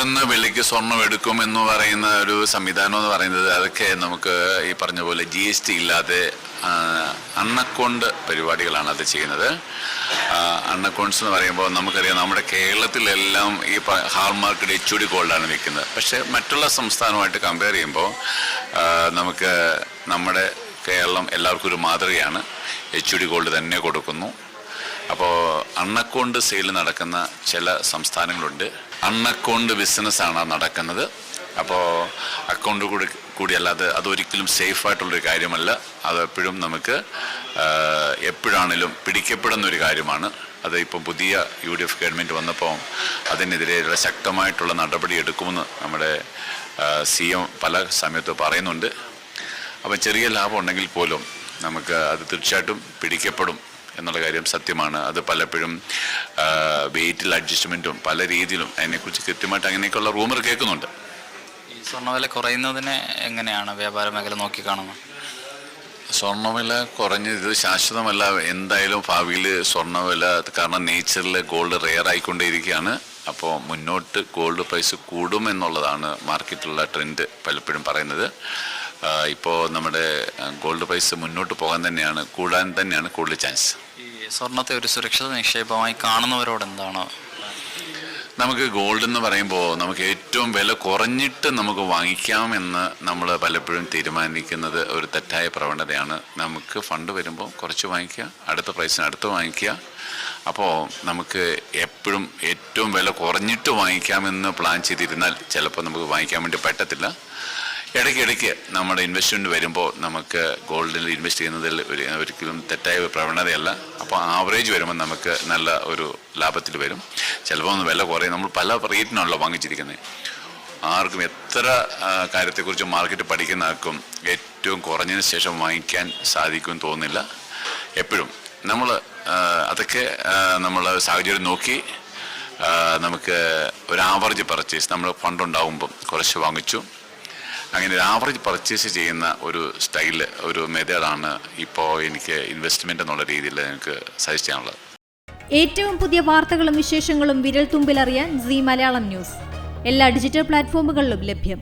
പെട്ടെന്ന് വിലയ്ക്ക് സ്വർണം എടുക്കും എന്ന് പറയുന്ന ഒരു സംവിധാനം എന്ന് പറയുന്നത് അതൊക്കെ നമുക്ക് ഈ പറഞ്ഞ പോലെ GST ഇല്ലാതെ അൺഅക്കൗണ്ട് പരിപാടികളാണ് അത് ചെയ്യുന്നത്. അൺഅക്കൗണ്ട്സ് എന്ന് പറയുമ്പോൾ നമുക്കറിയാം നമ്മുടെ കേരളത്തിലെല്ലാം ഈ ഹാൾമാർക്കഡ് HOD ഗോൾഡാണ് വിൽക്കുന്നത്. പക്ഷേ മറ്റുള്ള സംസ്ഥാനവുമായിട്ട് കമ്പയർ ചെയ്യുമ്പോൾ നമുക്ക് നമ്മുടെ കേരളം എല്ലാവർക്കും ഒരു മാതൃകയാണ്. HOD ഗോൾഡ് തന്നെ കൊടുക്കുന്നു. അപ്പോൾ അൺഅക്കൗണ്ട് സെയിൽ നടക്കുന്ന ചില സംസ്ഥാനങ്ങളുണ്ട്. അൺഅക്കൗണ്ട് ബിസിനസ്സാണ് നടക്കുന്നത്. അപ്പോൾ അക്കൗണ്ട് കൂടി അല്ലാതെ അതൊരിക്കലും സേഫായിട്ടുള്ളൊരു കാര്യമല്ല. അതെപ്പോഴും നമുക്ക് എപ്പോഴാണേലും പിടിക്കപ്പെടുന്നൊരു കാര്യമാണ്. അത് ഇപ്പം പുതിയ UDF ഗവൺമെൻറ് വന്നപ്പോൾ അതിനെതിരെയുള്ള ശക്തമായിട്ടുള്ള നടപടി എടുക്കുമെന്ന് നമ്മുടെ CM പല സമയത്ത് പറയുന്നുണ്ട്. അപ്പം ചെറിയ ലാഭം ഉണ്ടെങ്കിൽ പോലും നമുക്ക് അത് തീർച്ചയായിട്ടും പിടിക്കപ്പെടും എന്നുള്ള കാര്യം സത്യമാണ്. അത് പലപ്പോഴും വെയിറ്റിൽ അഡ്ജസ്റ്റ്മെൻറ്റും പല രീതിയിലും അതിനെക്കുറിച്ച് കൃത്യമായിട്ട് അങ്ങനെയൊക്കെയുള്ള റൂമർ കേൾക്കുന്നുണ്ട്. ഈ സ്വർണ്ണവില കുറയുന്നതിനെ എങ്ങനെയാണ് വ്യാപാര മേഖല നോക്കിക്കാണുന്നത്? സ്വർണ്ണവില കുറഞ്ഞത് ശാശ്വതമല്ല. എന്തായാലും ഭാവിയിൽ സ്വർണ്ണവില കാരണം നേച്ചറിൽ ഗോൾഡ് റെയർ ആയിക്കൊണ്ടേയിരിക്കുകയാണ്. അപ്പോൾ മുന്നോട്ട് ഗോൾഡ് പ്രൈസ് കൂടും എന്നുള്ളതാണ് മാർക്കറ്റിലുള്ള ട്രെൻഡ് പലപ്പോഴും പറയുന്നത്. ഇപ്പോൾ നമ്മുടെ ഗോൾഡ് പ്രൈസ് മുന്നോട്ട് പോകാൻ തന്നെയാണ്, കൂടാൻ തന്നെയാണ് കൂടുതൽ ചാൻസ്. ഈ സ്വർണ്ണത്തെ ഒരു സുരക്ഷിത നിക്ഷേപമായി കാണുന്നവരോട് എന്താണ്? നമുക്ക് ഗോൾഡ് എന്ന് പറയുമ്പോൾ നമുക്ക് ഏറ്റവും വില കുറഞ്ഞിട്ട് നമുക്ക് വാങ്ങിക്കാമെന്ന് നമ്മൾ പലപ്പോഴും തീരുമാനിക്കുന്നത് ഒരു തെറ്റായ പ്രവണതയാണ്. നമുക്ക് ഫണ്ട് വരുമ്പോൾ കുറച്ച് വാങ്ങിക്കുക, അടുത്ത പ്രൈസിന് അടുത്ത് വാങ്ങിക്കുക. അപ്പോൾ നമുക്ക് എപ്പോഴും ഏറ്റവും വില കുറഞ്ഞിട്ട് വാങ്ങിക്കാമെന്ന് പ്ലാൻ ചെയ്തിരുന്നാൽ ചിലപ്പോൾ നമുക്ക് വാങ്ങിക്കാൻ വേണ്ടി പറ്റത്തില്ല. ഇടയ്ക്കിടയ്ക്ക് നമ്മുടെ ഇൻവെസ്റ്റ്മെൻറ്റ് വരുമ്പോൾ നമുക്ക് ഗോൾഡിൽ ഇൻവെസ്റ്റ് ചെയ്യുന്നതിൽ ഒരിക്കലും തെറ്റായ പ്രവണതയല്ല. അപ്പോൾ ആവറേജ് വരുമ്പോൾ നമുക്ക് നല്ല ഒരു ലാഭത്തിൽ വരും. ചിലപ്പോൾ ഒന്ന് വില കുറയും. നമ്മൾ പല റേറ്റിനാണല്ലോ വാങ്ങിച്ചിരിക്കുന്നത്. ആർക്കും എത്ര കാര്യത്തെക്കുറിച്ച് മാർക്കറ്റ് പഠിക്കുന്ന ആർക്കും ഏറ്റവും കുറഞ്ഞതിന് ശേഷം വാങ്ങിക്കാൻ സാധിക്കുമെന്ന് തോന്നുന്നില്ല. എപ്പോഴും നമ്മൾ അതൊക്കെ നമ്മൾ സാഹചര്യം നോക്കി നമുക്ക് ഒരു ആവറേജ് പർച്ചേസ് നമ്മൾ ഫണ്ട് ഉണ്ടാകുമ്പം കുറച്ച് വാങ്ങിച്ചു, അങ്ങനെ ഒരു ആവറേജ് പർച്ചേസ് ചെയ്യുന്ന ഒരു സ്റ്റൈല്, ഒരു മെത്തേഡാണ് ഇപ്പോൾ എനിക്ക് ഇൻവെസ്റ്റ്മെൻ്റ് എന്നുള്ള രീതിയിൽ എനിക്ക് സജസ്റ്റ് ചെയ്യാനുള്ളത്. ഏറ്റവും പുതിയ വാർത്തകളും വിശേഷങ്ങളും വിരൽ തുമ്പിലറിയാൻ Zee മലയാളം ന്യൂസ് എല്ലാ ഡിജിറ്റൽ പ്ലാറ്റ്ഫോമുകളിലും ലഭ്യം.